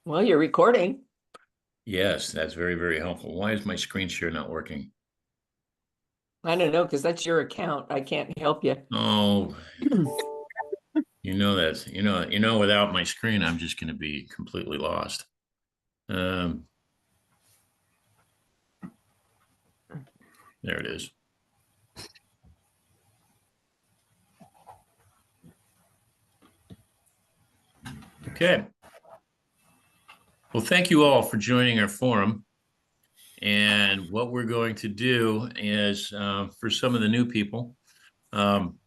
Well, you're recording. Yes, that's very, very helpful. Why is my screen share not working? I don't know, because that's your account. I can't help you. Oh, without my screen, I'm just going to be completely lost. Um, there it is. Okay. Well, thank you all for joining our forum. And what we're going to do is, for some of the new people, um,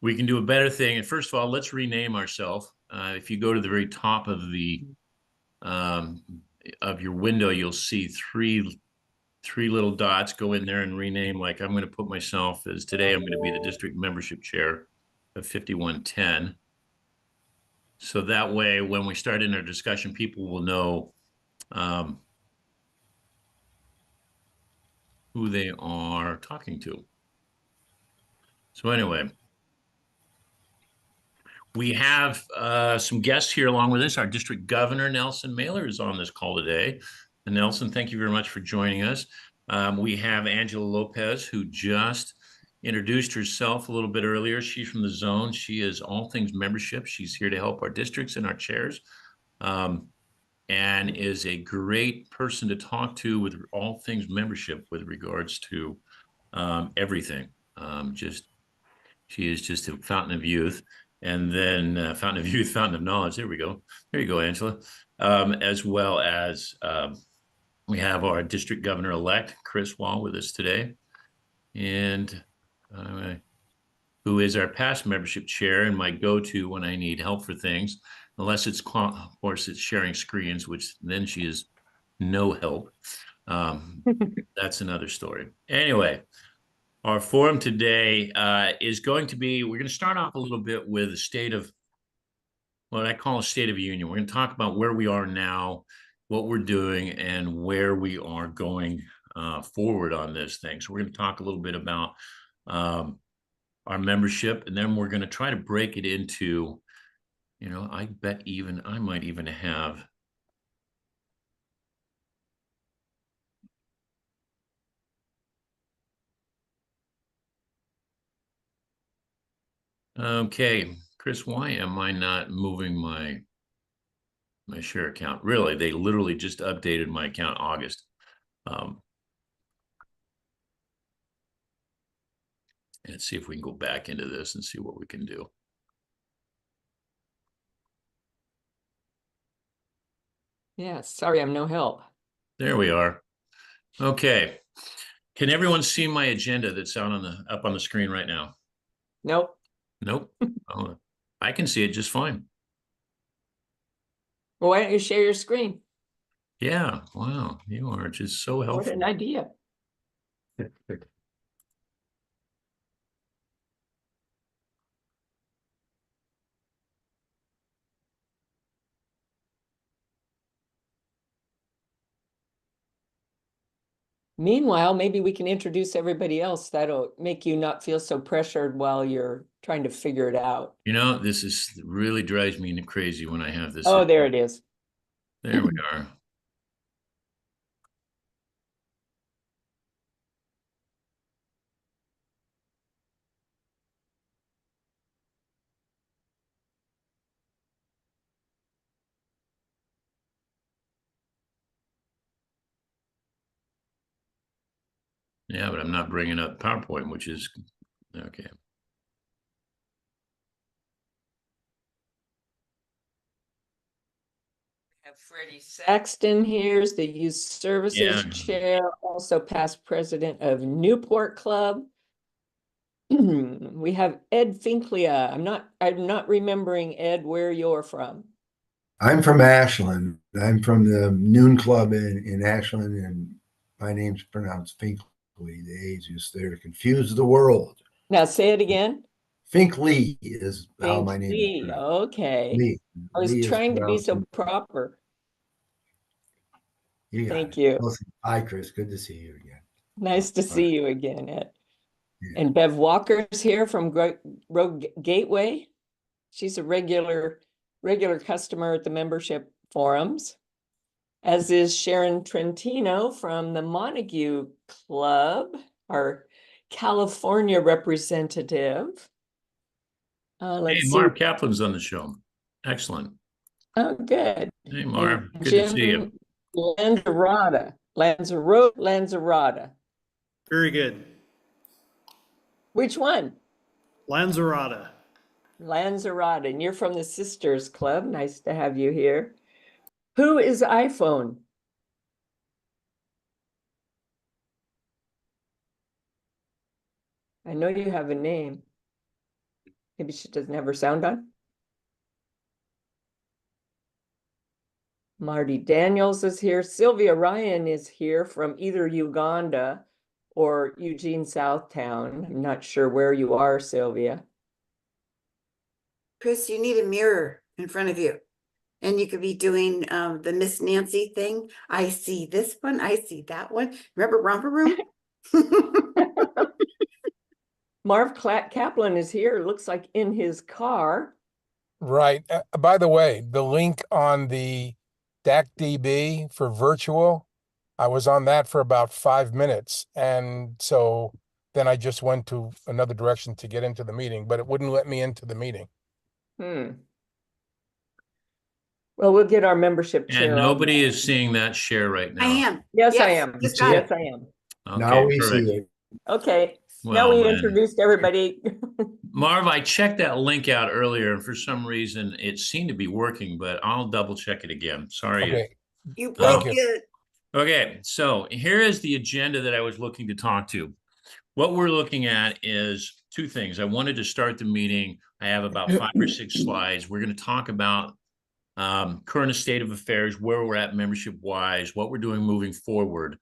we can do a better thing. And first of all, let's rename ourselves. If you go to the very top um, of your window, you'll see three little dots. Go in there and rename. Like I'm going to put myself as today, I'm going to be the district membership chair of 5110. So that way, when we start in our discussion, people will know um, who they are talking to. So anyway, we have some guests here along with us. Our district governor, Nelson Mailer, is on this call today. And Nelson, thank you very much for joining us. We have Angela Lopez, who just introduced herself a little bit earlier. She's from the zone. She is all things membership. She's here to help our districts and our chairs, and is a great person to talk to with all things membership with regards to everything. She is just a fountain of youth. And then fountain of youth, fountain of knowledge. There we go. There you go, Angela. As well as we have our district governor-elect, Chris Wall, with us today. And who is our past membership chair and my go-to when I need help for things, unless it's, of course, it's sharing screens, which then she is no help. That's another story. Anyway, our forum today is going to be, we're going to start off a little bit with a state of, what I call a state of union. We're going to talk about where we are now, what we're doing, and where we are going forward on this thing. So we're going to talk a little bit about um, our membership, and then we're going to try to break it into, I bet even I might even have okay, Chris, why am I not moving my share account? Really, they literally just updated my account August. Um, let's see if we can go back into this and see what we can do. Yeah, sorry, I'm no help. There we are. Okay. Can everyone see my agenda that's out on the up on the screen right now? Nope. Nope. Oh, I can see it just fine. Well, why don't you share your screen? Yeah. Wow. You are just so What an helpful. idea. Meanwhile, maybe we can introduce everybody else. That'll make you not feel so pressured while you're trying to figure it out. This is really drives me crazy when I have this. Oh, there it is. There we are. Yeah, but I'm not bringing up PowerPoint, which is okay. Have Freddie Saxton here is the Youth Services Yeah. Chair, also past president of Newport Club. We have Ed Finklia. I'm not remembering, Ed, where you're from. I'm from Ashland. I'm from the Noon Club in Ashland, and my name's pronounced Finkley. The A's just there to confuse the world. Now say it again. Finkley is how my name is Finkley. pronounced. Okay. Lee. I was Lee is trying to be pronounced. so proper. You got Thank it. you. Listen, hi, Chris. Good to see you again. Nice to All right. see you again, Ed. Yeah. And Bev Walker's here from Road Gateway. She's a regular customer at the membership forums. as is Sharon Trentino from the Montague Club, our California representative. Hey, Let's see. Marv Kaplan's on the show. Excellent. Oh, good. Hey, And Marv. Good to see you. Jim Lanzarota. Very good. Which one? Lanzarota. Lanzarota, and you're from the Sisters Club. Nice to have you here. Who is iPhone? I know you have a name. Maybe she doesn't have her sound on. Marty Daniels is here. Sylvia Ryan is here from either Uganda or Eugene Southtown. I'm not sure where you are, Sylvia. Chris, you need a mirror in front of you. And you could be doing the Miss Nancy thing. I see this one. I see that one. Remember Romper Room? Marv Kaplan is here. Looks like in his car. Right. By the way, the link on the DACDB for virtual, I was on that for about 5 minutes. And so then I just went to another direction to get into the meeting, but it wouldn't let me into the meeting. Well, we'll get our membership chair. And on nobody that. is seeing that share right now. I am. Yes, I Yes, am. just got Yes, it. I am. Okay, Now we perfect. see it. Okay. Well, Now we then. introduced everybody. Marv, I checked that link out earlier, and for some reason it seemed to be working, but I'll double check it again. Sorry. Okay. You Thank broke you. it. Okay, so here is the agenda that I was looking to talk to. What we're looking at is two things. I wanted to start the meeting. I have about 5 or 6 slides. We're going to talk about current state of affairs, where we're at membership-wise, what we're doing moving forward.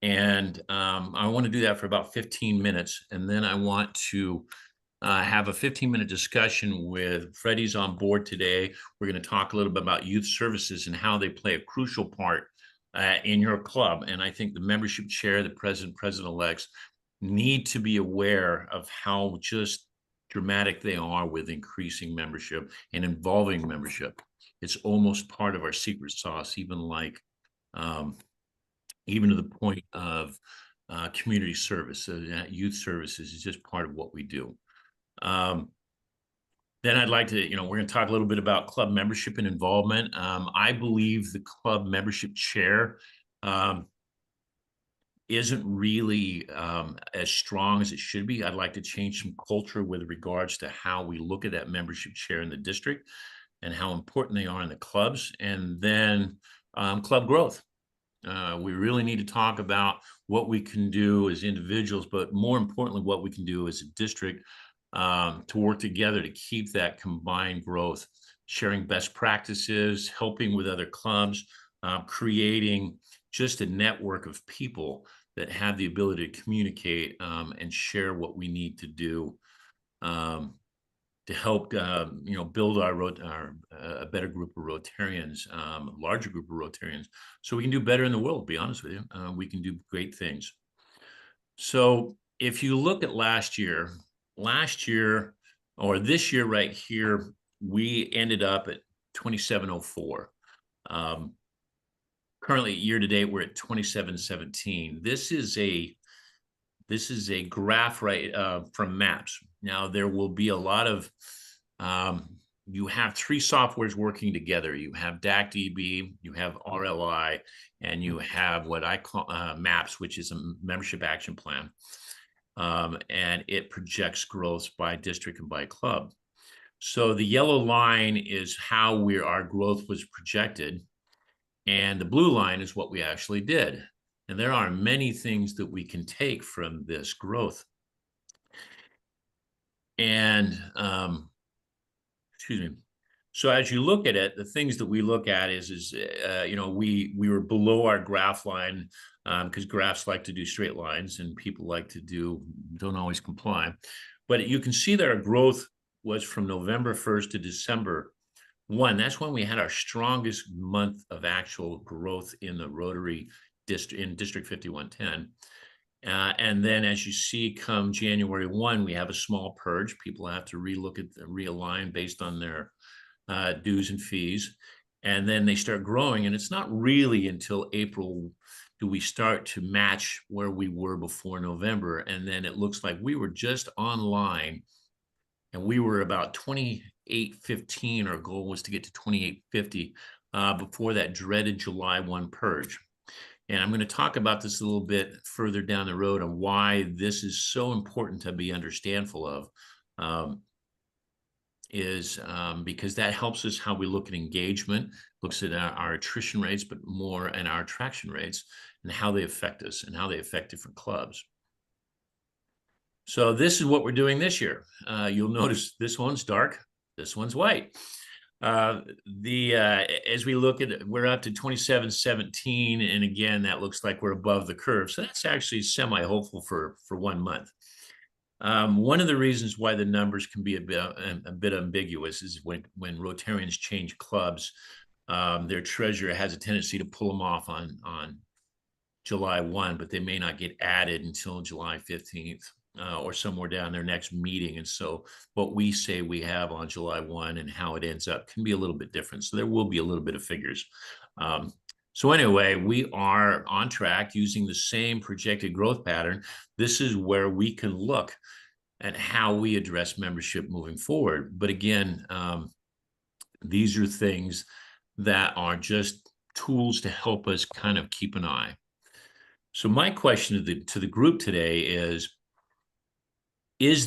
And I want to do that for about 15 minutes. And then I want to have a 15-minute discussion with Freddie's on board today. We're going to talk a little bit about youth services and how they play a crucial part in your club. And I think the membership chair, the president-elects need to be aware of how just dramatic they are with increasing membership and involving membership. It's almost part of our secret sauce, even to the point of community service. Youth services is just part of what we do. Then I'd like to, we're going to talk a little bit about club membership and involvement. I believe the club membership chair isn't really as strong as it should be. I'd like to change some culture with regards to how we look at that membership chair in the district and how important they are in the clubs. And then club growth. We really need to talk about what we can do as individuals, but more importantly, what we can do as a district to work together to keep that combined growth, sharing best practices, helping with other clubs, creating just a network of people that have the ability to communicate and share what we need to do to help build a better group of Rotarians, a larger group of Rotarians, so we can do better in the world. To be honest with you, we can do great things. So if you look at last year or this year right here, we ended up at 2704. Currently, year to date, we're at 2717. This is a graph from MAPS. Now, there will be a lot of, you have 3 softwares working together. You have DACDB, you have RLI, and you have what I call MAPS, which is a membership action plan. And it projects growth by district and by club. So the yellow line is how our growth was projected. And the blue line is what we actually did. And there are many things that we can take from this growth. And, excuse me. So as you look at it, the things that we look at is we were below our graph line because graphs like to do straight lines and people don't always comply. But you can see that our growth was from November 1st to December 1. That's when we had our strongest month of actual growth in the Rotary district, in District 5110. And then as you see, come January 1, we have a small purge. People have to realign based on their dues and fees. and then they start growing. And it's not really until April do we start to match where we were before November. And then it looks like we were just online, and we were about 2815. Our goal was to get to 2850 before that dreaded July 1 purge. And I'm going to talk about this a little bit further down the road on why this is so important to be understandful of. Because that helps us how we look at engagement, looks at our attrition rates, but more and our attraction rates, and how they affect us and how they affect different clubs. So this is what we're doing this year. You'll notice this one's dark, this one's white. As we look at it, we're up to 2717, and again, that looks like we're above the curve. So that's actually semi-hopeful for 1 month. One of the reasons why the numbers can be a bit ambiguous is when Rotarians change clubs, their treasurer has a tendency to pull them off on July 1, but they may not get added until July 15th or somewhere down their next meeting. And so what we say we have on July 1 and how it ends up can be a little bit different. So there will be a little bit of figures. So anyway, we are on track using the same projected growth pattern. This is where we can look at how we address membership moving forward. But again, these are things that are just tools to help us kind of keep an eye. So my question to the group today is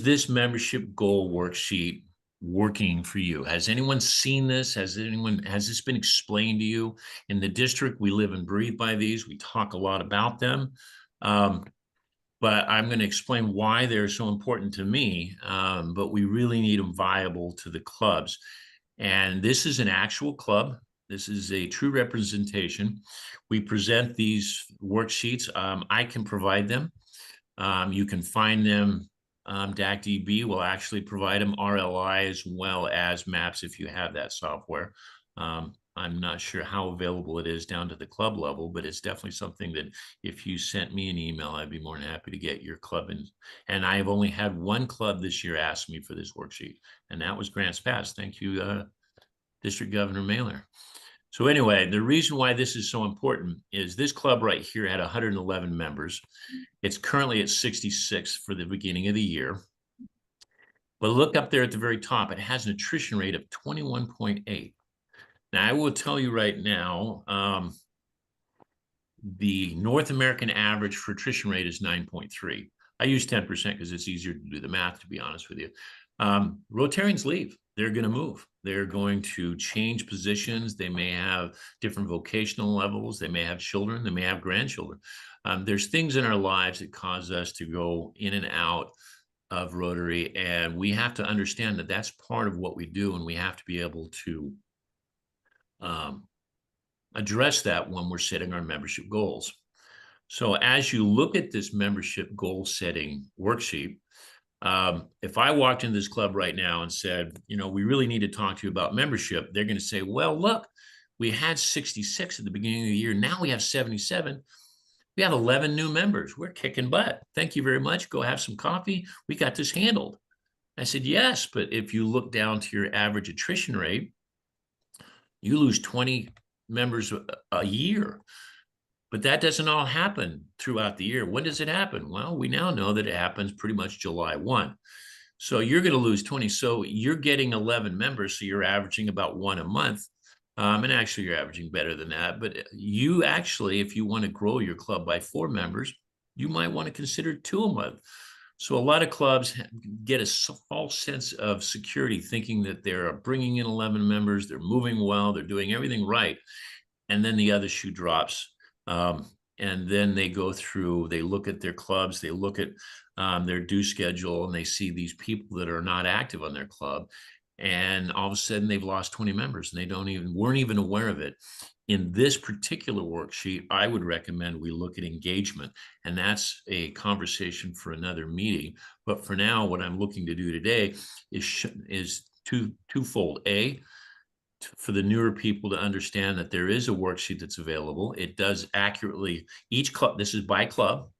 this membership goal worksheet working for you? Has anyone seen this? Has this been explained to you? In the district, we live and breathe by these. We talk a lot about them. But I'm going to explain why they're so important to me. But we really need them viable to the clubs. And this is an actual club. This is a true representation. We present these worksheets. I can provide them. You can find them. DACDB will actually provide them, RLI as well as MAPS if you have that software. I'm not sure how available it is down to the club level, but it's definitely something that if you sent me an email, I'd be more than happy to get your club in. And I've only had one club this year ask me for this worksheet, and that was Grants Pass. Thank you, District Governor Mailer. So anyway, the reason why this is so important is this club right here had 111 members. It's currently at 66 for the beginning of the year. But look up there at the very top, it has an attrition rate of 21.8. Now, I will tell you right now, the North American average for attrition rate is 9.3. I use 10% because it's easier to do the math, to be honest with you. Rotarians leave. They're going to move. They're going to change positions. They may have different vocational levels. They may have children. They may have grandchildren. There's things in our lives that cause us to go in and out of Rotary, and we have to understand that that's part of what we do, and we have to be able to address that when we're setting our membership goals. So as you look at this membership goal setting worksheet, if I walked into this club right now and said, you know, we really need to talk to you about membership, they're going to say, well, look, we had 66 at the beginning of the year. Now we have 77. We have 11 new members. We're kicking butt. Thank you very much. Go have some coffee. We got this handled. I said, yes, but if you look down to your average attrition rate, you lose 20 members a year. But that doesn't all happen throughout the year. When does it happen? Well, we now know that it happens pretty much July 1. So you're going to lose 20. So you're getting 11 members. So you're averaging about 1 a month. And actually, you're averaging better than that. But you actually, if you want to grow your club by 4 members, you might want to consider 2 a month. So a lot of clubs get a false sense of security, thinking that they're bringing in 11 members, they're moving well, they're doing everything right. And then the other shoe drops. And then they go through, they look at their clubs, they look at their due schedule, and they see these people that are not active on their club. And all of a sudden they've lost 20 members and they weren't even aware of it. In this particular worksheet, I would recommend we look at engagement, and that's a conversation for another meeting. But for now, what I'm looking to do today is twofold. For the newer people to understand that there is a worksheet that's available. It does accurately, each club, this is by club.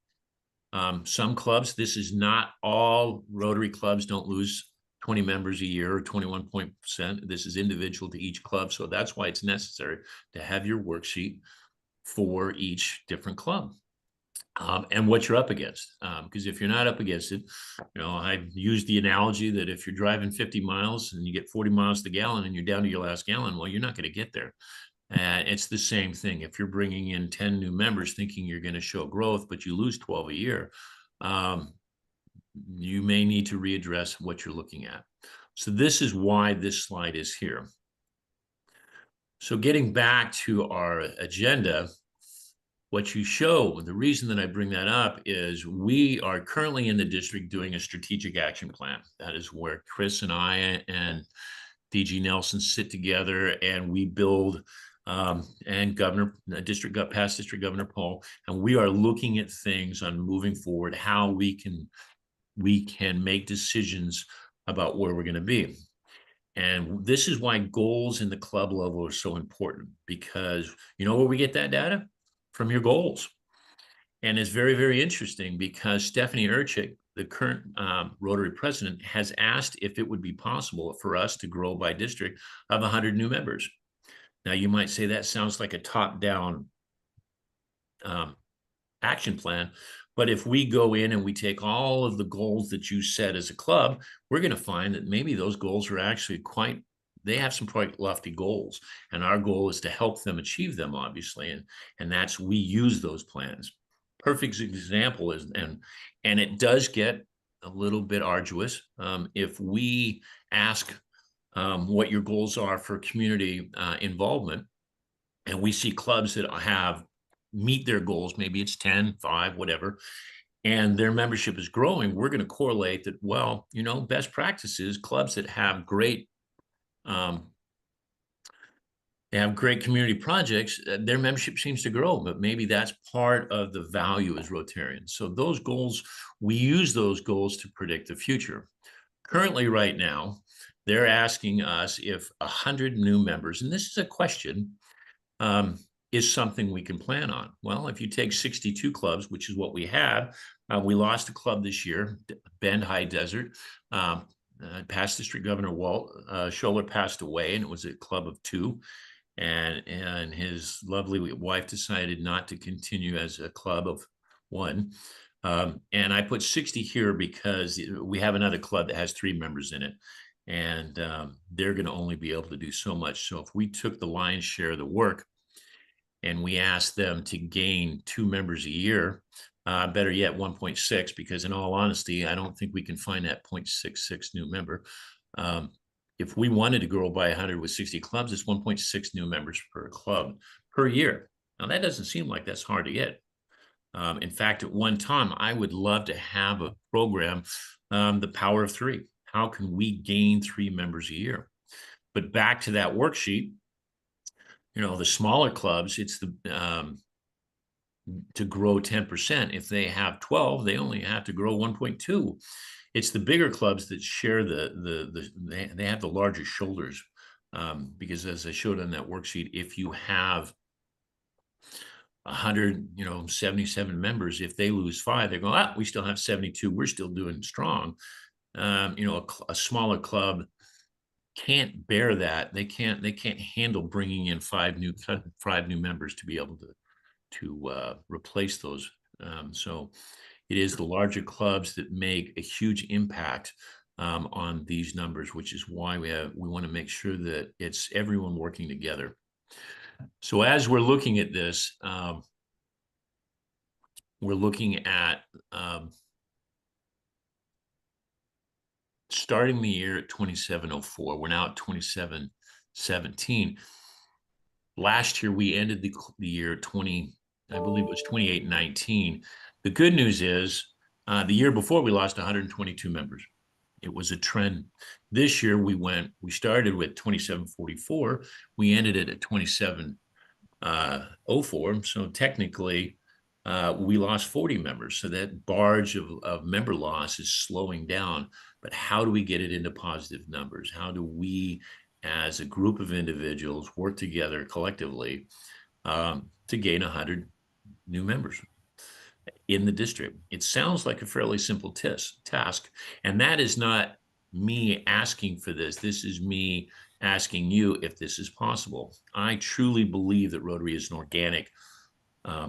Some clubs, this is not all Rotary clubs don't lose 20 members a year or 21%. This is individual to each club. So that's why it's necessary to have your worksheet for each different club. And what you're up against. Because if you're not up against it, I've used the analogy that if you're driving 50 miles and you get 40 miles to the gallon and you're down to your last gallon, well, you're not going to get there. And it's the same thing. If you're bringing in 10 new members thinking you're going to show growth, but you lose 12 a year, you may need to readdress what you're looking at. So this is why this slide is here. So getting back to our agenda, what you show, the reason that I bring that up is we are currently in the district doing a strategic action plan. That is where Chris and I and DG Nelson sit together and we build and past District Governor Paul, and we are looking at things on moving forward, how we can make decisions about where we're going to be. And this is why goals in the club level are so important, because you know where we get that data? From your goals. And it's very, very interesting because Stephanie Urchik, the current Rotary president, has asked if it would be possible for us to grow by district of 100 new members. Now, you might say that sounds like a top-down action plan, but if we go in and we take all of the goals that you set as a club, we're going to find that maybe those goals are actually they have some quite lofty goals, and our goal is to help them achieve them, obviously, and that's, we use those plans. Perfect example is, and it does get a little bit arduous. If we ask what your goals are for community involvement, and we see clubs that meet their goals, maybe it's 10, 5, whatever, and their membership is growing, we're going to correlate that, well, best practices, clubs that have great they have great community projects, their membership seems to grow, but maybe that's part of the value as Rotarians. So those goals, we use those goals to predict the future. Currently, right now, they're asking us if 100 new members, and this is a question, is something we can plan on. Well, if you take 62 clubs, which is what we have, we lost a club this year, Bend High Desert. Past District Governor Walt Scholler passed away, and it was a club of 2. And his lovely wife decided not to continue as a club of 1. And I put 60 here because we have another club that has 3 members in it, and they're going to only be able to do so much. So if we took the lion's share of the work and we asked them to gain 2 members a year, better yet 1.6, because in all honesty, I don't think we can find that 0.66 new member. If we wanted to grow by 100 with 60 clubs, it's 1.6 new members per club per year. Now, that doesn't seem like that's hard to get. In fact, at one time, I would love to have a program, the Power of 3. How can we gain 3 members a year? But back to that worksheet, the smaller clubs, it's to grow 10%. If they have 12, they only have to grow 1.2. It's the bigger clubs that share they have the larger shoulders, because as I showed on that worksheet, if you have 177 members, if they lose 5, they go, we still have 72. We're still doing strong. A smaller club can't bear that. They can't handle bringing in 5 new members to be able to replace those. So it is the larger clubs that make a huge impact on these numbers, which is why we want to make sure that it's everyone working together. So as we're looking at this, we're looking at starting the year at 2704. We're now at 2717. Last year, we ended the year I believe it was 2819. The good news is the year before, we lost 122 members. It was a trend. This year, we started with 2744. We ended it at 2704. So technically, we lost 40 members. So that barge of member loss is slowing down. But how do we get it into positive numbers? How do we, as a group of individuals, work together collectively to gain 100 new members in the district? It sounds like a fairly simple task, and that is not me asking for this. This is me asking you if this is possible. I truly believe that Rotary is an organic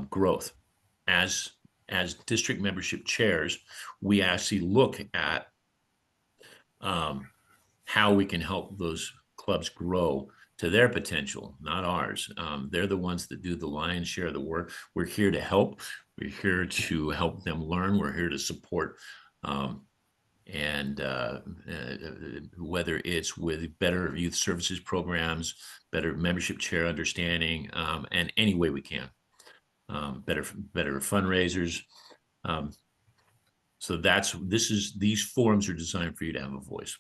growth. As district membership chairs, we actually look at how we can help those clubs grow to their potential, not ours. They're the ones that do the lion's share of the work. We're here to help. We're here to help them learn. We're here to support. Whether it's with better youth services programs, better membership chair understanding, and any way we can, better fundraisers. So these forums are designed for you to have a voice.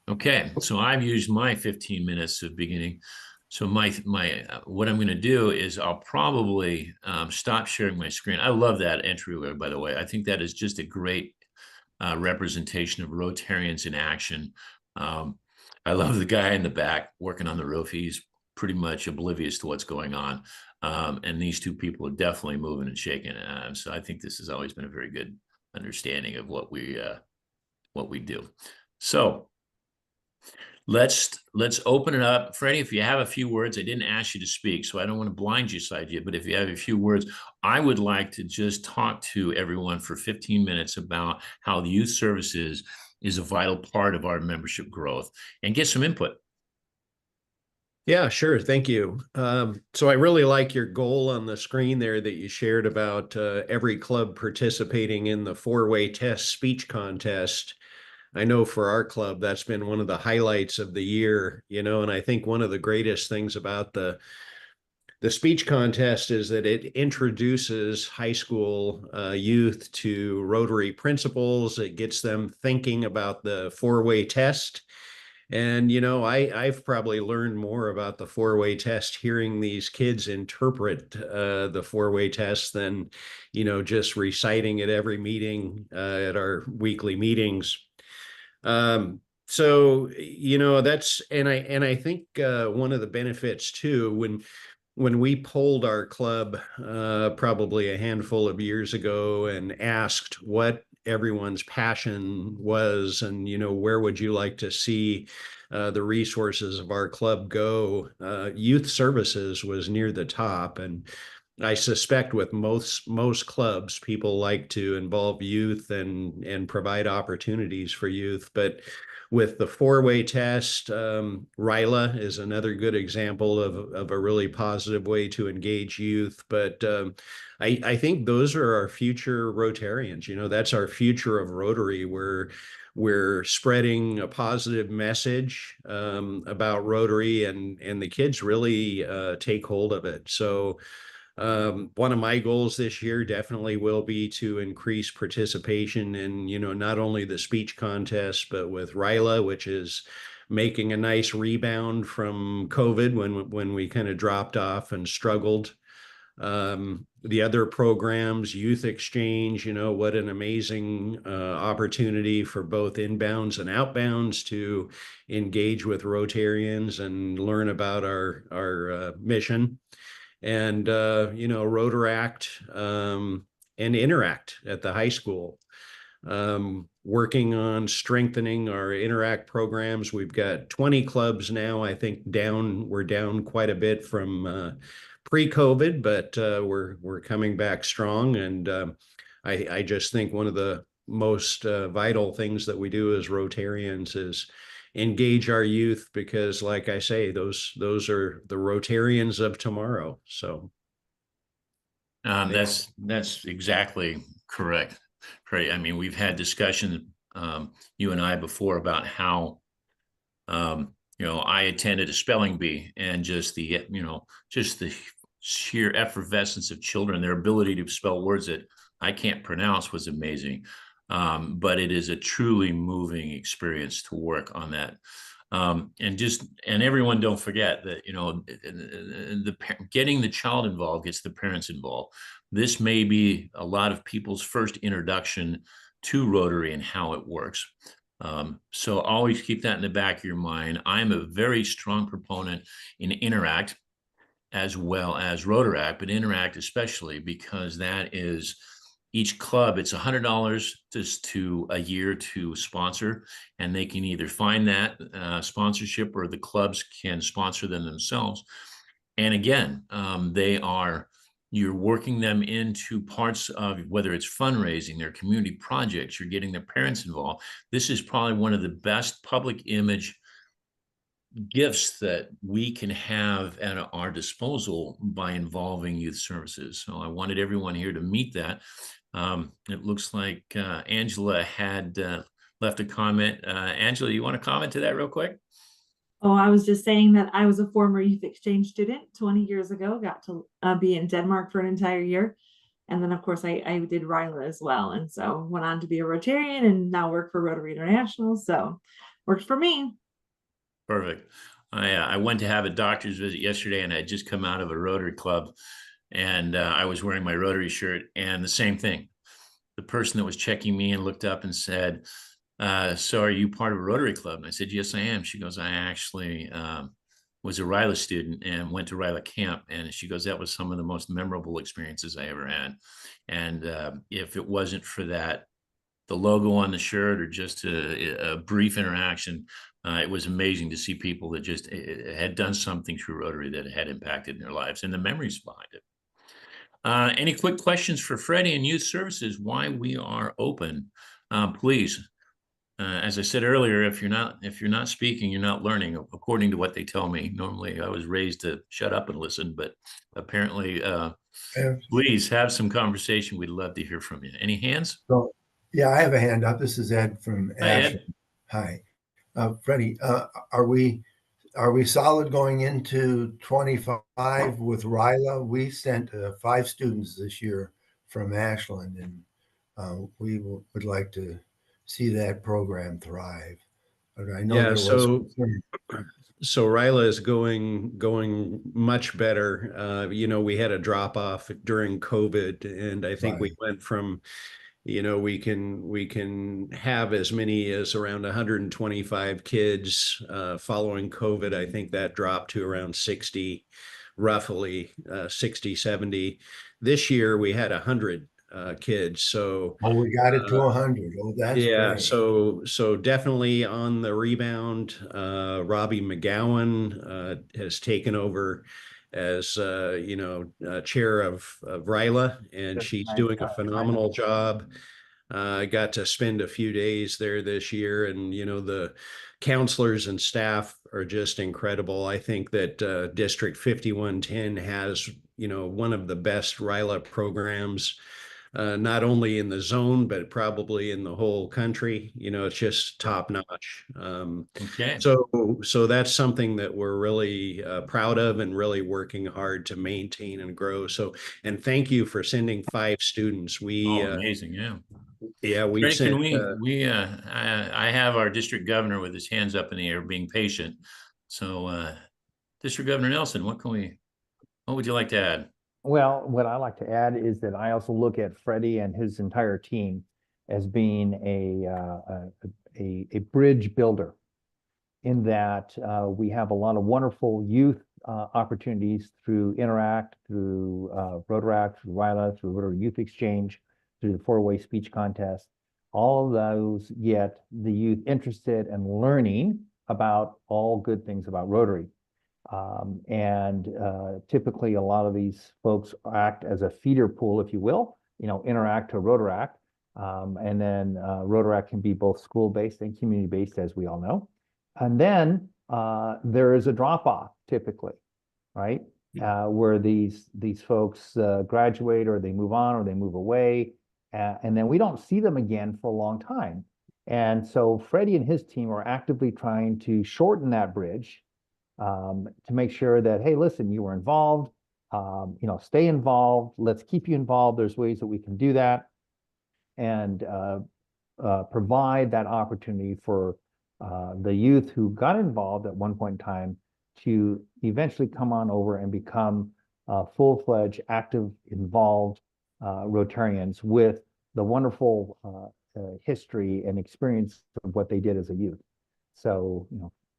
Okay, so I've used my 15 minutes of beginning. So what I'm going to do is I'll probably stop sharing my screen. I love that entryway, by the way. I think that is just a great representation of Rotarians in action. I love the guy in the back working on the roof. He's pretty much oblivious to what's going on. And these two people are definitely moving and shaking. So I think this has always been a very good understanding of what we do. So let's open it up. Freddie, if you have a few words, I didn't ask you to speak, so I don't want to blindside you, but if you have a few words, I would like to just talk to everyone for 15 minutes about how the youth services is a vital part of our membership growth and get some input. Yeah, sure. Thank you. So I really like your goal on the screen there that you shared about every club participating in the 4-way test speech contest. I know for our club, that's been one of the highlights of the year, and I think one of the greatest things about the speech contest is that it introduces high school youth to Rotary principles. It gets them thinking about the 4-way test. And, I've probably learned more about the 4-way test hearing these kids interpret the 4-way test than, just reciting at every meeting at our weekly meetings. So, that's, and I think one of the benefits too, when we polled our club probably a handful of years ago and asked what everyone's passion was and, where would you like to see the resources of our club go, youth services was near the top. And I suspect with most clubs, people like to involve youth and provide opportunities for youth. But with the 4-way test, RILA is another good example of a really positive way to engage youth. But I think those are our future Rotarians. That's our future of Rotary, where we're spreading a positive message about Rotary, and the kids really take hold of it. So one of my goals this year definitely will be to increase participation in, not only the speech contest, but with RILA, which is making a nice rebound from COVID when we kind of dropped off and struggled. The other programs, Youth Exchange, what an amazing opportunity for both inbounds and outbounds to engage with Rotarians and learn about our mission. And, Rotaract and Interact at the high school. Working on strengthening our Interact programs. We've got 20 clubs now, I think we're down quite a bit from pre-COVID, but we're coming back strong. And I just think one of the most vital things that we do as Rotarians is engage our youth, because like I say, those are the Rotarians of tomorrow. So that's exactly correct. Right. I mean, we've had discussion, you and I, before about how I attended a spelling bee, and just the sheer effervescence of children, their ability to spell words that I can't pronounce was amazing. But it is a truly moving experience to work on that. And everyone don't forget that, getting the child involved gets the parents involved. This may be a lot of people's first introduction to Rotary and how it works. So always keep that in the back of your mind. I'm a very strong proponent in Interact as well as Rotaract, but Interact especially, because that is each club, it's $100 just to a year to sponsor, and they can either find that sponsorship or the clubs can sponsor them themselves. And again, you're working them into parts of whether it's fundraising, their community projects, you're getting their parents involved. This is probably one of the best public image gifts that we can have at our disposal by involving youth services. So I wanted everyone here to meet that. It looks like Angela had left a comment. Angela, you want to comment to that real quick? Oh, I was just saying that I was a former youth exchange student 20 years ago, got to be in Denmark for an entire year. And then, of course, I did RILA as well. And so went on to be a Rotarian and now work for Rotary International. So worked for me. Perfect. I went to have a doctor's visit yesterday, and I had just come out of a Rotary Club, and I was wearing my Rotary shirt, and the same thing. The person that was checking me in looked up and said, so are you part of a Rotary Club? And I said, yes, I am. She goes, I actually was a RILA student and went to RILA camp. And she goes, that was some of the most memorable experiences I ever had. And if it wasn't for that, the logo on the shirt or just a brief interaction, it was amazing to see people that just had done something through Rotary that had impacted their lives and the memories behind it. Any quick questions for Freddie and Youth Services, why we are open? Please. As I said earlier, if you're not speaking, you're not learning, according to what they tell me. Normally, I was raised to shut up and listen, but apparently, please have some conversation. We'd love to hear from you. Any hands? So, yeah, I have a hand up. This is Ed from Hi, Ed. Ashland. Hi, Freddie. Are we solid going into 25 with RILA? We sent 5 students this year from Ashland, and we would like to see that program thrive. But I know Yeah, there was concern. so RILA is going much better. We had a drop off during COVID, and I think we went from, we can have as many as around 125 kids following COVID. I think that dropped to around 60, roughly 60, 70. This year we had 100 kids. So we got it to 100. Oh, that's yeah. great. So definitely on the rebound. Robbie McGowan has taken over as chair of RILA, and she's doing a phenomenal job. I got to spend a few days there this year, and the counselors and staff are just incredible. I think that District 5110 has one of the best RILA programs, not only in the zone, but probably in the whole country. It's just top notch. Okay. So that's something that we're really proud of and really working hard to maintain and grow. So, and thank you for sending 5 students. Amazing. Yeah. We Freddie, sent. I have our district governor with his hands up in the air being patient. So District Governor Nelson, what would you like to add? Well, what I like to add is that I also look at Freddie and his entire team as being a bridge builder, in that we have a lot of wonderful youth opportunities through Interact, through Rotaract, through RILA, through Rotary Youth Exchange, through the 4-way speech contest. All of those get the youth interested and learning about all good things about Rotary. Typically a lot of these folks act as a feeder pool, if you will, Interact to Rotaract. And then Rotaract can be both school-based and community-based, as we all know. And then there is a drop-off typically, right? Where these folks graduate, or they move on, or they move away. And then we don't see them again for a long time. And so Freddie and his team are actively trying to shorten that bridge, to make sure that, hey, listen, you were involved, stay involved, let's keep you involved. There's ways that we can do that, and provide that opportunity for the youth who got involved at one point in time to eventually come on over and become full-fledged, active, involved Rotarians with the wonderful history and experience of what they did as a youth. So,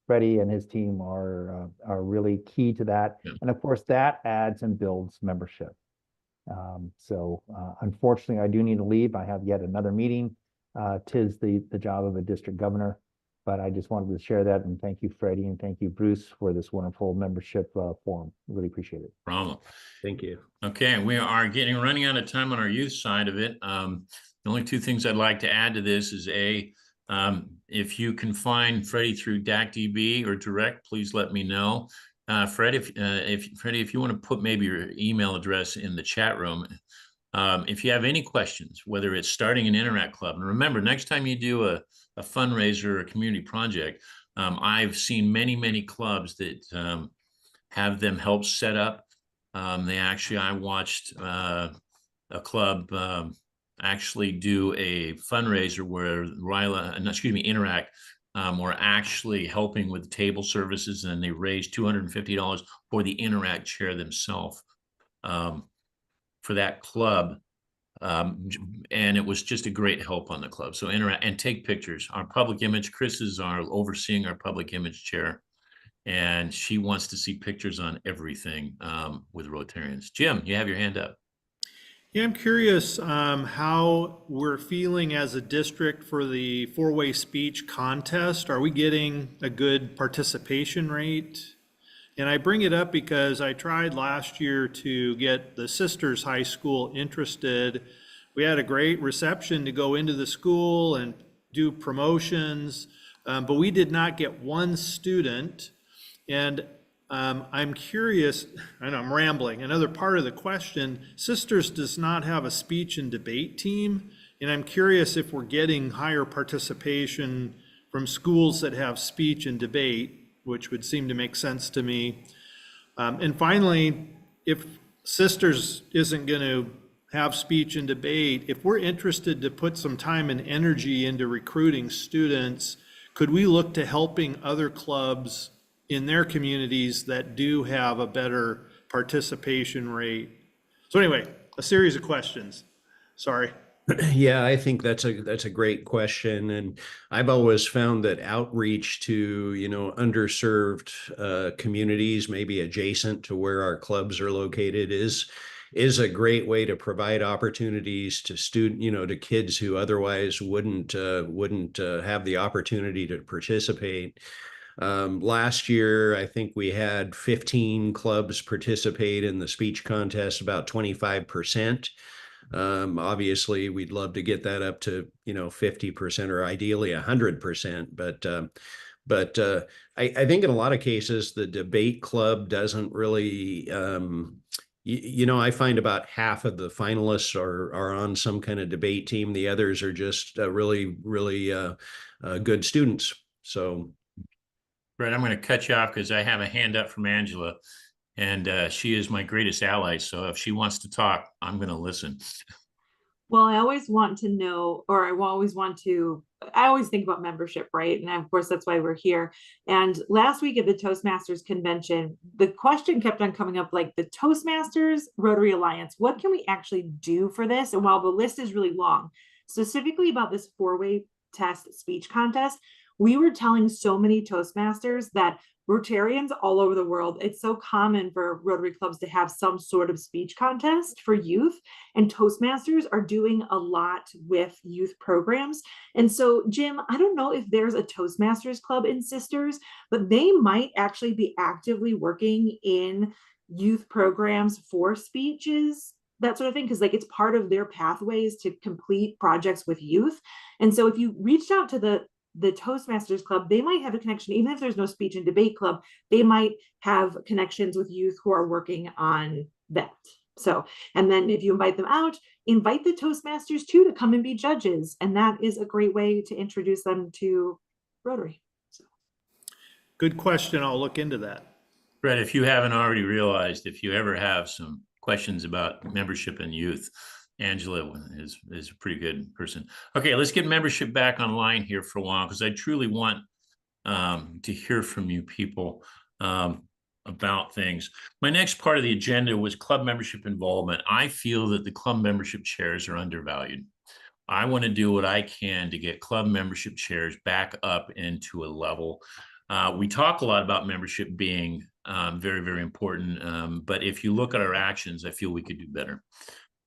Freddie and his team are really key to that. Yeah. And of course, that adds and builds membership. Unfortunately, I do need to leave. I have yet another meeting. Tis the job of a district governor, but I just wanted to share that, and thank you, Freddie, and thank you, Bruce, for this wonderful membership forum. Really appreciate it. Problem. Thank you. Okay, we are running out of time on our youth side of it. The only two things I'd like to add to this is if you can find Freddie through DACDB or direct, please let me know. Freddie, if you want to put maybe your email address in the chat room, if you have any questions, whether it's starting an Interact Club, and remember, next time you do a fundraiser or a community project, I've seen many clubs that have them help set up. I watched a club actually do a fundraiser where Interact were actually helping with table services, and they raised $250 for the Interact chair themselves for that club. And it was just a great help on the club. So interact and take pictures. Our public image, Chris is overseeing our public image chair, and she wants to see pictures on everything with Rotarians. Jim, you have your hand up. Yeah, I'm curious how we're feeling as a district for the four-way speech contest. Are we getting a good participation rate? And I bring it up because I tried last year to get the Sisters High School interested. We had a great reception to go into the school and do promotions, but we did not get one student. And I'm curious, and I'm rambling, another part of the question, Sisters does not have a speech and debate team, and I'm curious if we're getting higher participation from schools that have speech and debate, which would seem to make sense to me. And finally, if Sisters isn't going to have speech and debate, if we're interested to put some time and energy into recruiting students, could we look to helping other clubs in their communities that do have a better participation rate? So anyway, a series of questions. Sorry. Yeah, I think that's a great question. And I've always found that outreach to, underserved communities, maybe adjacent to where our clubs are located, is a great way to provide opportunities to to kids who otherwise wouldn't have the opportunity to participate. Last year, I think we had 15 clubs participate in the speech contest, about 25%. Obviously, we'd love to get that up to 50% or ideally 100%. But I think in a lot of cases the debate club doesn't really. I find about half of the finalists are on some kind of debate team. The others are just really good students. So. Brett, I'm going to cut you off because I have a hand up from Angela, and she is my greatest ally. So if she wants to talk, I'm going to listen. Well, I always want to know, or I always think about membership, right? And of course, that's why we're here. And last week at the Toastmasters convention, the question kept on coming up, like the Toastmasters Rotary Alliance, what can we actually do for this? And while the list is really long, specifically about this four-way test speech contest, we were telling so many Toastmasters that Rotarians all over the world, it's so common for Rotary clubs to have some sort of speech contest for youth, and Toastmasters are doing a lot with youth programs. And so, Jim, I don't know if there's a Toastmasters club in Sisters, but they might actually be actively working in youth programs for speeches, that sort of thing, because it's part of their pathways to complete projects with youth. And so if you reached out to the Toastmasters Club, they might have a connection, even if there's no speech and debate club, they might have connections with youth who are working on that. So, and then if you invite them out, invite the Toastmasters too to come and be judges. And that is a great way to introduce them to Rotary. So. Good question. I'll look into that. Brett, if you haven't already realized, if you ever have some questions about membership and youth, Angela is a pretty good person. Okay, let's get membership back online here for a while, because I truly want to hear from you people about things. My next part of the agenda was club membership involvement. I feel that the club membership chairs are undervalued. I want to do what I can to get club membership chairs back up into a level We talk a lot about membership being very, very important. But if you look at our actions, I feel we could do better.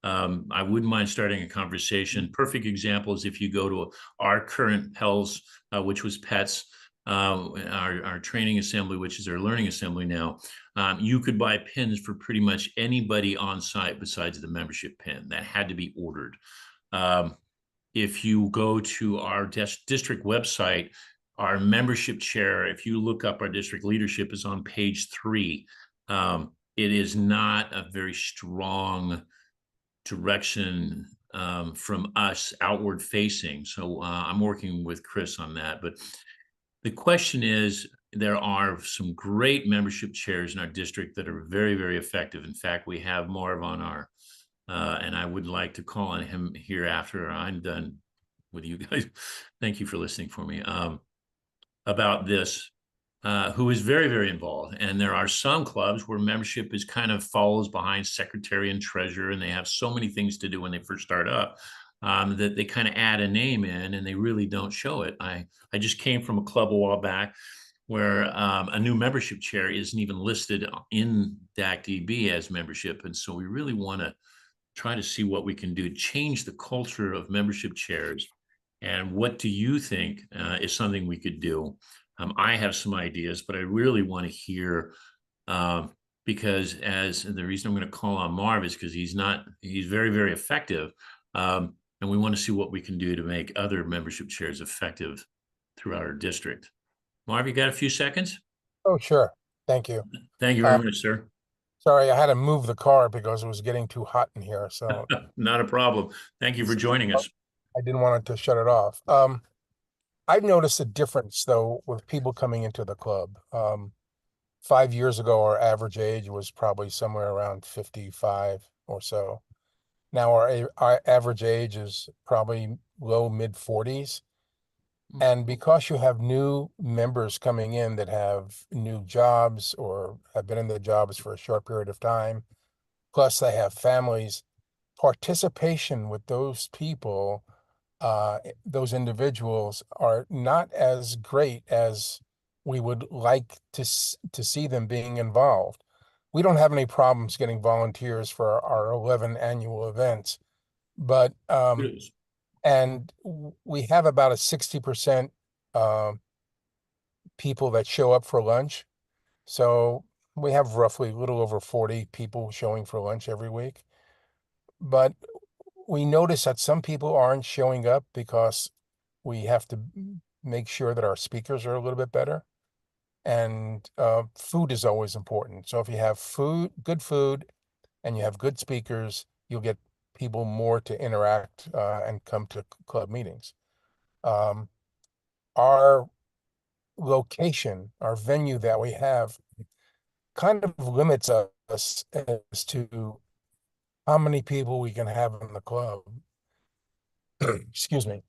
I wouldn't mind starting a conversation. Perfect example is if you go to our current PELS, which was PETS, our training assembly, which is our learning assembly now, you could buy pins for pretty much anybody on site besides the membership pin. That had to be ordered. If you go to our district website, our membership chair, if you look up our district leadership, is on page 3. It is not a very strong direction from us outward facing. So I'm working with Chris on that. But the question is, there are some great membership chairs in our district that are very, very effective. In fact, we have Marv on our, and I would like to call on him here after I'm done with you guys. Thank you for listening for me about this. Who is very, very involved. And there are some clubs where membership is kind of follows behind secretary and treasurer, and they have so many things to do when they first start up that they kind of add a name in and they really don't show it. I just came from a club a while back where a new membership chair isn't even listed in DAC-DB as membership. And so we really want to try to see what we can do to change the culture of membership chairs. And what do you think is something we could do? I have some ideas, but I really want to hear, because as the reason I'm going to call on Marv is because he's very, very effective. And we want to see what we can do to make other membership chairs effective throughout our district. Marv, you got a few seconds? Oh, sure. Thank you. Thank you very much, sir. Sorry, I had to move the car because it was getting too hot in here. So Not a problem. Thank you for joining us. I didn't want it to shut it off. I've noticed a difference though with people coming into the club. 5 years ago, our average age was probably somewhere around 55 or so. Now our average age is probably low mid 40s. And because you have new members coming in that have new jobs or have been in the jobs for a short period of time, plus they have families, participation with those people, those individuals are not as great as we would like to see them being involved. We don't have any problems getting volunteers for our 11 annual events, but and we have about a 60% people that show up for lunch. So we have roughly a little over 40 people showing for lunch every week. But we notice that some people aren't showing up because we have to make sure that our speakers are a little bit better. And food is always important. So if you have good food, and you have good speakers, you'll get people more to interact and come to club meetings. Our location, our venue that we have kind of limits us as to how many people we can have in the club. Excuse me.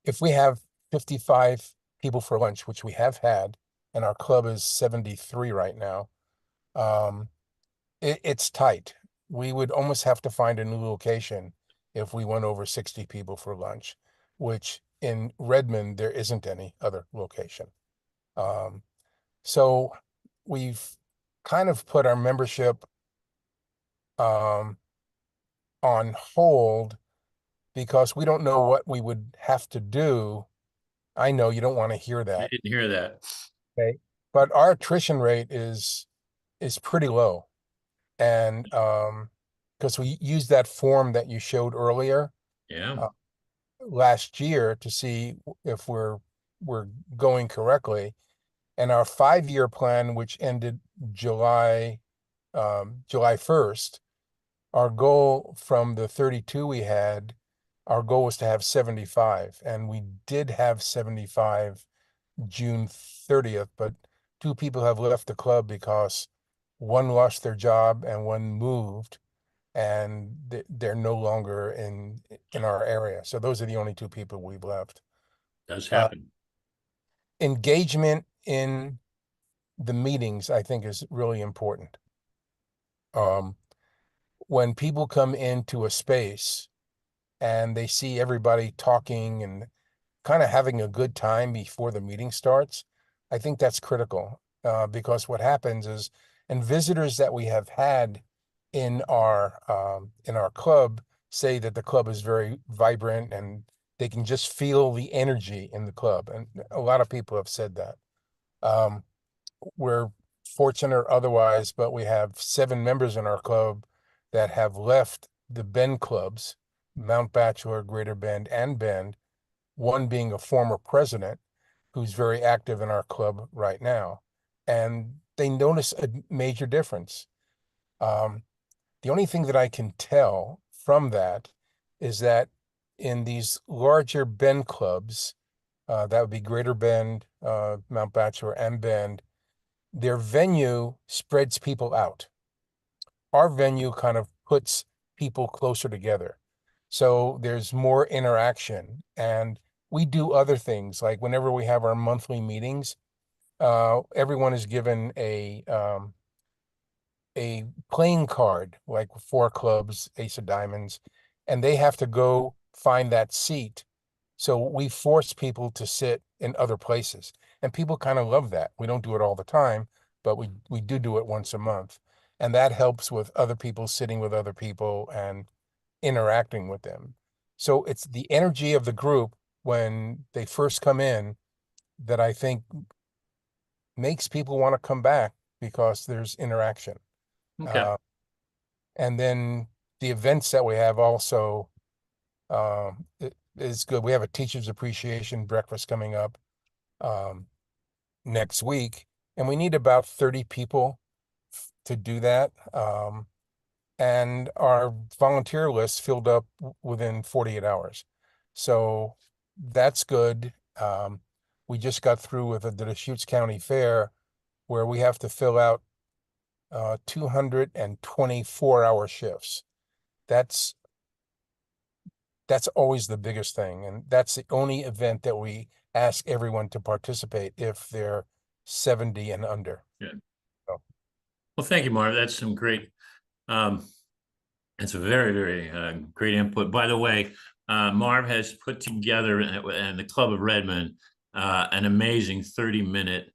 If we have 55 people for lunch, which we have had, and our club is 73 right now, it's tight. We would almost have to find a new location if we went over 60 people for lunch, which in Redmond, there isn't any other location. So we've kind of put our membership on hold because we don't know what we would have to do. I know you don't want to hear that. I didn't hear that. Okay. But our attrition rate is pretty low. And because we used that form that you showed earlier last year to see if we're going correctly. And our 5-year plan, which ended July 1st, our goal from the 32 we had, our goal was to have 75, and we did have 75 June 30th, but 2 people have left the club because one lost their job and one moved, and they're no longer in our area. So those are the only 2 people we've left. Does happen. Engagement in the meetings, I think, is really important. When people come into a space and they see everybody talking and kind of having a good time before the meeting starts, I think that's critical, because what happens is, and visitors that we have had in our club say that the club is very vibrant and they can just feel the energy in the club. And a lot of people have said that. We're fortunate or otherwise, but we have 7 members in our club that have left the Bend clubs, Mount Bachelor, Greater Bend, and Bend, one being a former president who's very active in our club right now. And they notice a major difference. The only thing that I can tell from that is that in these larger Bend clubs, that would be Greater Bend, Mount Bachelor, and Bend, their venue spreads people out. Our venue kind of puts people closer together. So there's more interaction, and we do other things, like whenever we have our monthly meetings, everyone is given a playing card, like 4 clubs, ace of diamonds, and they have to go find that seat. So we force people to sit in other places, and people kind of love that. We don't do it all the time, but we do it once a month, and that helps with other people sitting with other people and interacting with them. So it's the energy of the group when they first come in that I think makes people want to come back, because there's interaction. Okay. And then the events that we have also is good. We have a teacher's appreciation breakfast coming up next week, and we need about 30 people to do that. And our volunteer list filled up within 48 hours. So that's good. We just got through with the Deschutes County Fair, where we have to fill out 224-hour shifts. That's always the biggest thing. And that's the only event that we ask everyone to participate if they're 70 and under. Yeah. So. Well, thank you, Marv. That's some great, it's a very, very great input. By the way, Marv has put together, and the Club of Redmond, an amazing 30-minute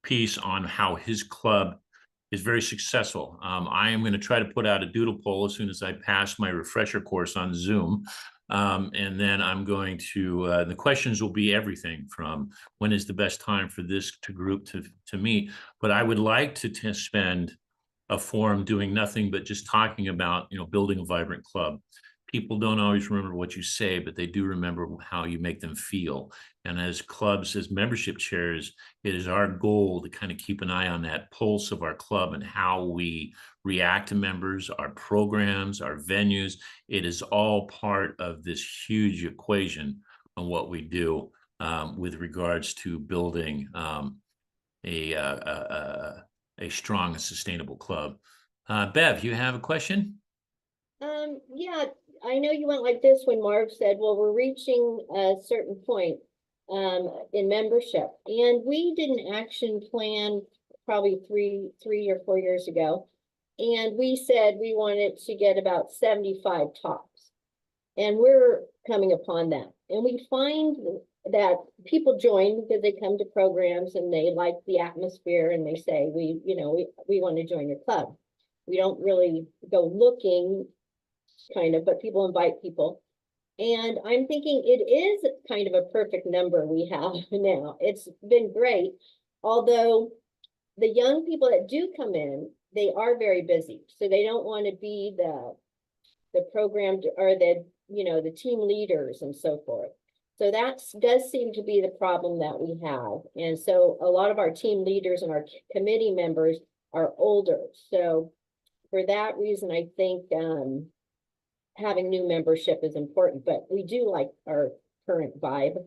piece on how his club is very successful. I am going to try to put out a doodle poll as soon as I pass my refresher course on Zoom. And then I'm going to, the questions will be everything from when is the best time for this group to meet. But I would like to spend a forum doing nothing but just talking about, building a vibrant club. People don't always remember what you say, but they do remember how you make them feel. And as clubs, as membership chairs, it is our goal to kind of keep an eye on that pulse of our club and how we react to members, our programs, our venues. It is all part of this huge equation on what we do with regards to building a strong and sustainable club. Bev, you have a question? Yeah, I know you went like this when Marv said, well, we're reaching a certain point in membership, and we did an action plan probably three or 4 years ago, and we said we wanted to get about 75 tops, and we're coming upon that, and we find that people join because they come to programs and they like the atmosphere, and they say we want to join your club. We don't really go looking, kind of, but people invite people. And I'm thinking it is kind of a perfect number we have now. It's been great. Although the young people that do come in, they are very busy. So they don't want to be the program or the team leaders and so forth. So that does seem to be the problem that we have. And so a lot of our team leaders and our committee members are older. So for that reason, I think having new membership is important, but we do like our current vibe.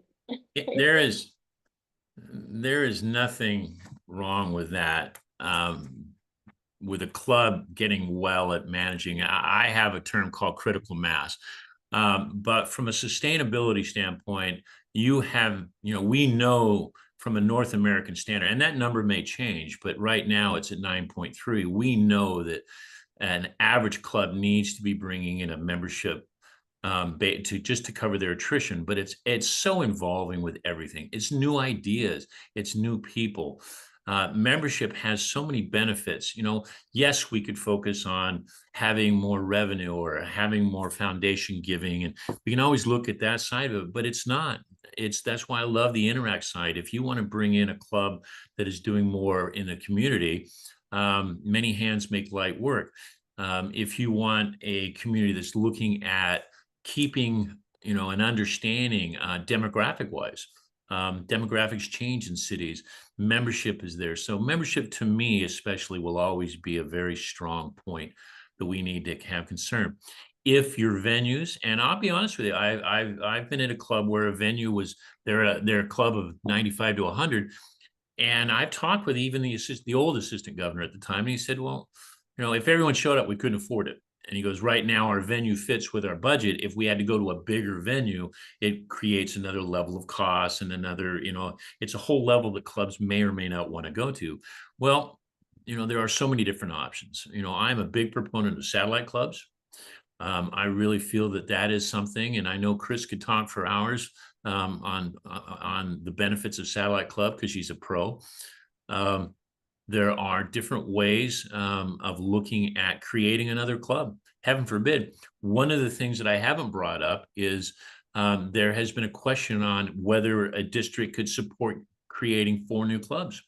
There is nothing wrong with that. With a club getting well at managing, I have a term called critical mass. But from a sustainability standpoint, we know from a North American standard, and that number may change, but right now it's at 9.3. We know that an average club needs to be bringing in a membership to cover their attrition, but it's so involving with everything. It's new ideas, it's new people. Membership has so many benefits. You know, yes, we could focus on having more revenue or having more foundation giving, and we can always look at that side of it, but it's not. That's why I love the Interact side. If you want to bring in a club that is doing more in the community, many hands make light work. If you want a community that's looking at keeping, you know, an understanding demographic wise, demographics change in cities, membership is there. So membership to me especially will always be a very strong point that we need to have concern. If your venues, and I'll be honest with you, I've been in a club where a venue was they're a club of 95 to 100, and I've talked with even the old assistant governor at the time, and he said, well, you know, if everyone showed up, we couldn't afford it. And he goes, right now our venue fits with our budget. If we had to go to a bigger venue, it creates another level of cost and another, you know, it's a whole level that clubs may or may not want to go to. Well, you know, there are so many different options. You know, I'm a big proponent of satellite clubs. I really feel that that is something, and I know Chris could talk for hours on the benefits of satellite club because she's a pro. There are different ways of looking at creating another club. Heaven forbid. One of the things that I haven't brought up is there has been a question on whether a district could support creating 4 new clubs.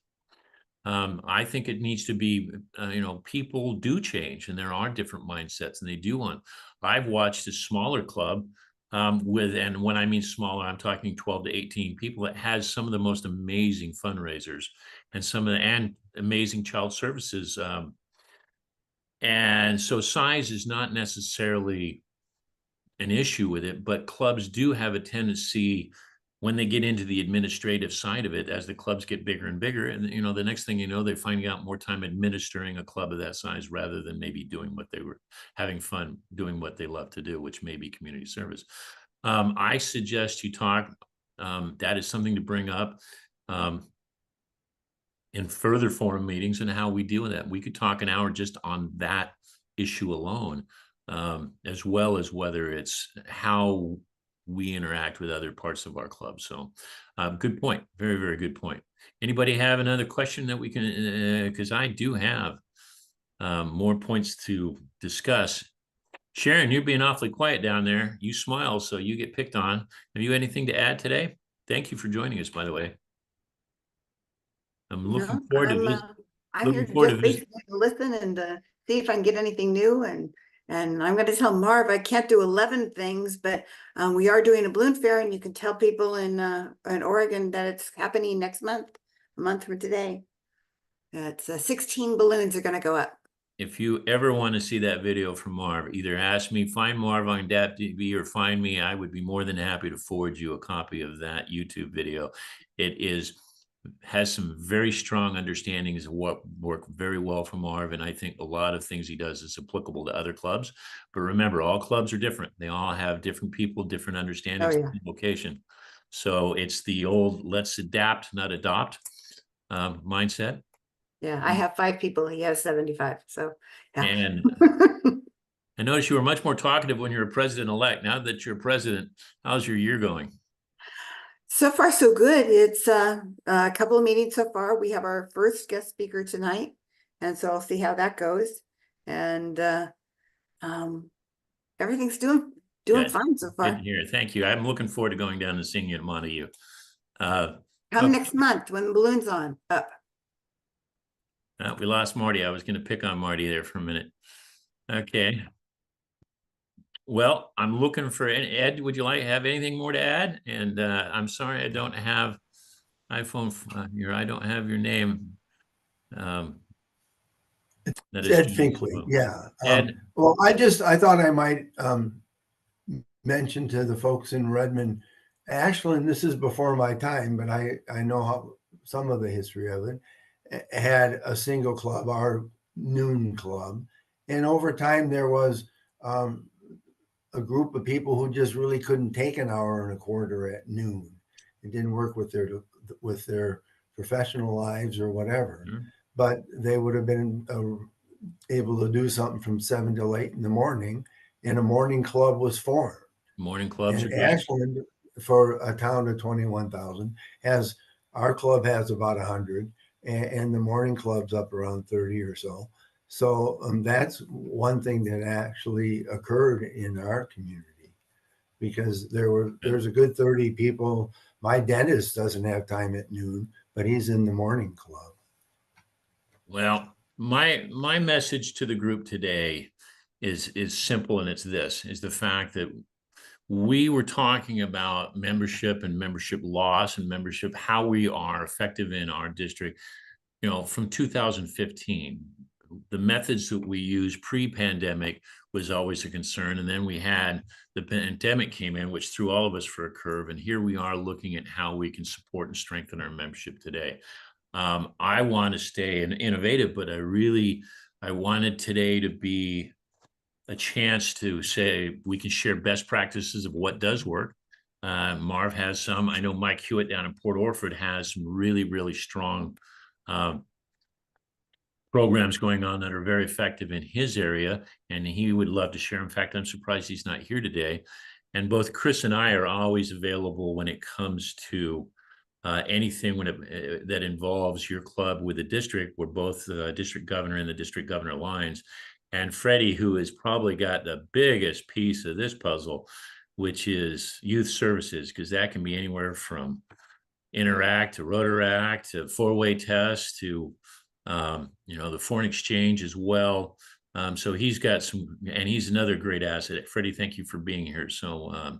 I think it needs to be, you know, people do change and there are different mindsets and they do want. I've watched a smaller club and when I mean smaller, I'm talking 12 to 18 people that has some of the most amazing fundraisers and amazing child services. And so size is not necessarily an issue with it, but clubs do have a tendency when they get into the administrative side of it, as the clubs get bigger and bigger, and you know, the next thing you know, they're finding out more time administering a club of that size rather than maybe doing what they were having fun doing what they love to do, which may be community service. I suggest you talk. That is something to bring up in further forum meetings and how we deal with that. We could talk an hour just on that issue alone, as well as whether it's how we interact with other parts of our club. So good point. Very, very good point. Anybody have another question that we can, because I do have more points to discuss. Sharon, you're being awfully quiet down there. You smile, so you get picked on. Have you anything to add today? Thank you for joining us, by the way. I'm looking forward to I'm here just basically to listen and see if I can get anything new. And I'm going to tell Marv I can't do 11 things, but we are doing a balloon fair, and you can tell people in Oregon that it's happening next month, a month from today. It's 16 balloons are going to go up. If you ever want to see that video from Marv, either ask me, find Marv on DAPTV, or find me. I would be more than happy to forward you a copy of that YouTube video. It has some very strong understandings of what worked very well for Marv, and I think a lot of things he does is applicable to other clubs. But remember, all clubs are different. They all have different people, different understandings, different location. So it's the old let's adapt, not adopt mindset. Yeah, I have 5 people. He has 75. So yeah. And I noticed you were much more talkative when you were president-elect. Now that you're president, how's your year going? So far, so good. It's a couple of meetings so far. We have our first guest speaker tonight, and so I'll see how that goes. And everything's doing fine so far. Good to hear. Thank you. I'm looking forward to going down and seeing you at Montague. Come next month when the balloon's up. We lost Marty. I was going to pick on Marty there for a minute. Okay. Well, I'm looking for Ed. Would you have anything more to add? And I'm sorry, I don't have iPhone here. I don't have your name. It's Ed Finkley. Yeah. Ed. Well, I thought I might mention to the folks in Redmond, Ashland, this is before my time, but I know how some of the history of it, had a single club, our noon club. And over time, there was a group of people who just really couldn't take an hour and a quarter at noon. It didn't work with their professional lives or whatever. Mm-hmm. But they would have been able to do something from 7 till 8 in the morning, and a morning club was formed. Morning clubs are And great. Ashland, for a town of 21,000, has, our club has about 100, and the morning club's up around 30 or so. So that's one thing that actually occurred in our community, because there's a good 30 people. My dentist doesn't have time at noon, but he's in the morning club. Well, my message to the group today is simple, and it's this, is the fact that we were talking about membership and membership loss and membership, how we are effective in our district, you know, from 2015. The methods that we used pre-pandemic was always a concern. And then we had the pandemic came in, which threw all of us for a curve. And here we are looking at how we can support and strengthen our membership today. I want to stay innovative, but I wanted today to be a chance to say we can share best practices of what does work. Marv has some. I know Mike Hewitt down in Port Orford has some really, really strong programs going on that are very effective in his area, and he would love to share. In fact, I'm surprised he's not here today. And both Chris and I are always available when it comes to anything that involves your club with the district. We're both the district governor and the district governor lines. And Freddie, who has probably got the biggest piece of this puzzle, which is youth services, because that can be anywhere from Interact to Rotaract to four-way test to the foreign exchange as well. So he's got some, and he's another great asset. Freddie, thank you for being here. So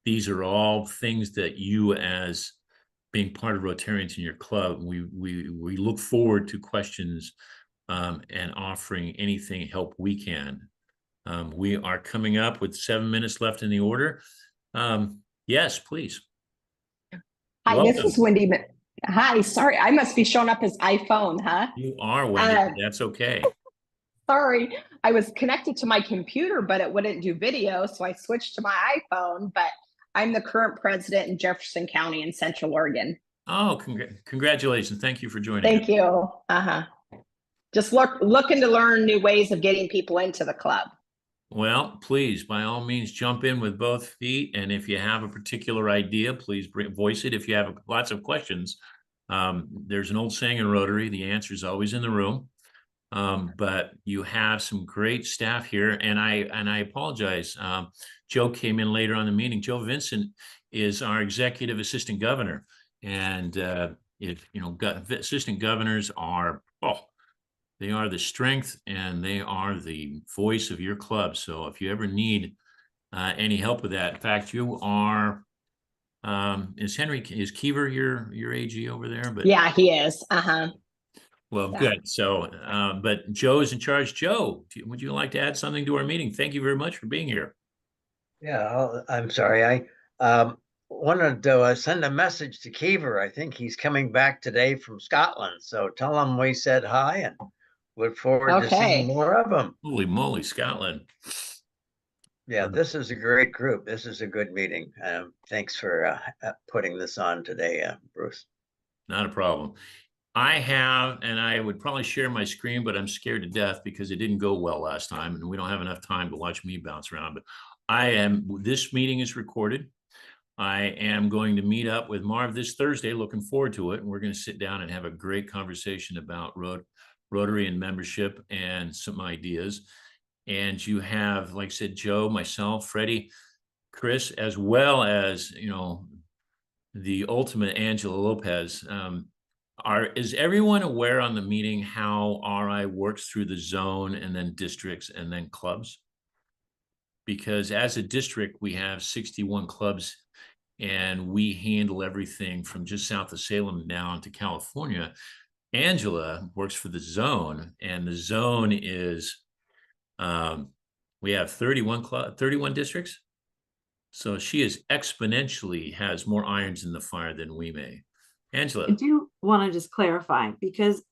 these are all things that you, as being part of Rotarians in your club, we look forward to questions and offering anything help we can. We are coming up with 7 minutes left in the order. Yes, please. Hi, Welcome. This is Wendy. Hi, sorry, I must be showing up as iPhone, huh? You are, Wendy. That's okay. Sorry, I was connected to my computer, but it wouldn't do video, so I switched to my iPhone. But I'm the current president in Jefferson County in Central Oregon. Oh, congratulations. Thank you for joining us. Thank you. Just looking to learn new ways of getting people into the club. Well, please, by all means, jump in with both feet. And if you have a particular idea, please voice it. If you have lots of questions, there's an old saying in Rotary, the answer is always in the room. But you have some great staff here. And I apologize. Joe came in later on the meeting. Joe Vincent is our executive assistant governor. And assistant governors are, they are the strength and they are the voice of your club. So if you ever need any help with that, in fact, you are, is Kiever your AG over there? But yeah, he is. Well, Yeah. good. So, but Joe is in charge. Joe, would you like to add something to our meeting? Thank you very much for being here. Yeah, I'm sorry. I wanted to send a message to Kiever. I think he's coming back today from Scotland. So tell him we said hi and look forward to seeing more of them. Holy moly, Scotland. Yeah, this is a great group. This is a good meeting. Thanks for putting this on today, Bruce. Not a problem. I have, and I would probably share my screen, but I'm scared to death because it didn't go well last time and we don't have enough time to watch me bounce around. But this meeting is recorded. I am going to meet up with Marv this Thursday, looking forward to it. And we're going to sit down and have a great conversation about Rotary and membership and some ideas. And you have, like I said, Joe, myself, Freddie, Chris, as well as, the ultimate Angela Lopez. Is everyone aware on the meeting how RI works through the zone and then districts and then clubs? Because as a district, we have 61 clubs and we handle everything from just south of Salem down to California. Angela works for the zone, and the zone is, we have 31 districts. So she is exponentially has more irons in the fire than we may. Angela. I do want to just clarify, because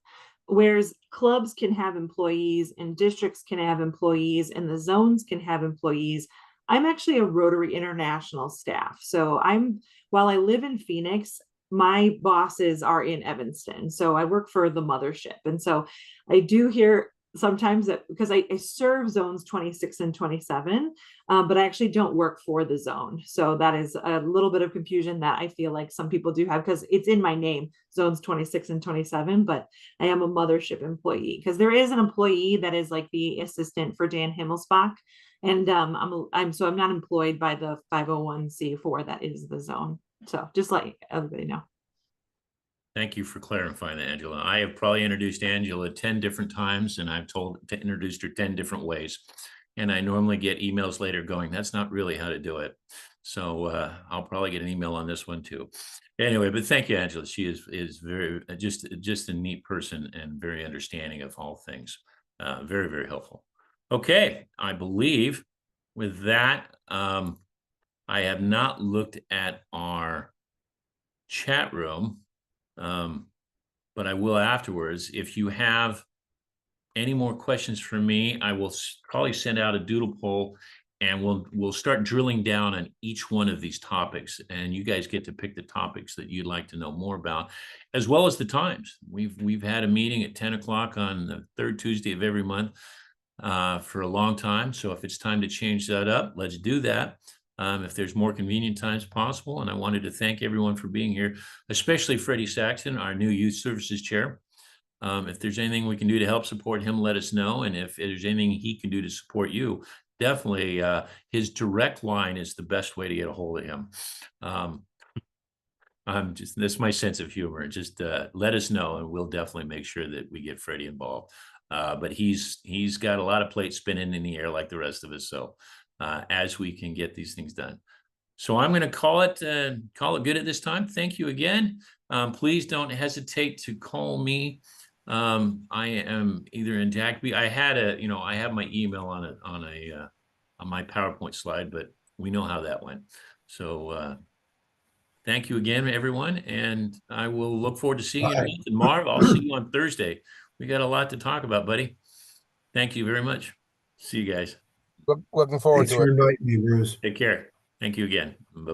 whereas clubs can have employees and districts can have employees and the zones can have employees, I'm actually a Rotary International staff. So while I live in Phoenix, my bosses are in Evanston. So I work for the mothership. And so I do hear sometimes because I serve zones 26 and 27, but I actually don't work for the zone. So that is a little bit of confusion that I feel like some people do have, because it's in my name, zones 26 and 27, but I am a mothership employee, because there is an employee that is like the assistant for Dan Himmelsbach. And I'm not employed by the 501c4 that is the zone. So just let everybody know. Thank you for clarifying that, Angela. I have probably introduced Angela 10 different times, and I've introduced her 10 different ways. And I normally get emails later going, that's not really how to do it. So I'll probably get an email on this one too. Anyway, but thank you, Angela. She is very, just a neat person and very understanding of all things. Very, very helpful. Okay, I believe with that, I have not looked at our chat room. But I will afterwards. If you have any more questions for me, I will probably send out a doodle poll, and we'll start drilling down on each one of these topics, and you guys get to pick the topics that you'd like to know more about, as well as the times. We've had a meeting at 10 o'clock on the third Tuesday of every month for a long time. So if it's time to change that up, let's do that. If there's more convenient times possible. And I wanted to thank everyone for being here, especially Freddie Saxton, our new Youth Services Chair. If there's anything we can do to help support him, let us know. And if there's anything he can do to support you, definitely his direct line is the best way to get a hold of him. That's my sense of humor. Just let us know, and we'll definitely make sure that we get Freddie involved. But he's got a lot of plates spinning in the air like the rest of us. So as we can get these things done. So I'm going to call it good at this time. Thank you again. Please don't hesitate to call me. I am either in Jackby. I have my email on my PowerPoint slide, but we know how that went. So thank you again, everyone. And I will look forward to seeing you. And Marv, I'll see you on Thursday. We got a lot to talk about, buddy. Thank you very much. See you guys. Looking forward Thanks to for it. inviting me, Bruce. Take care. Thank you again. Bye.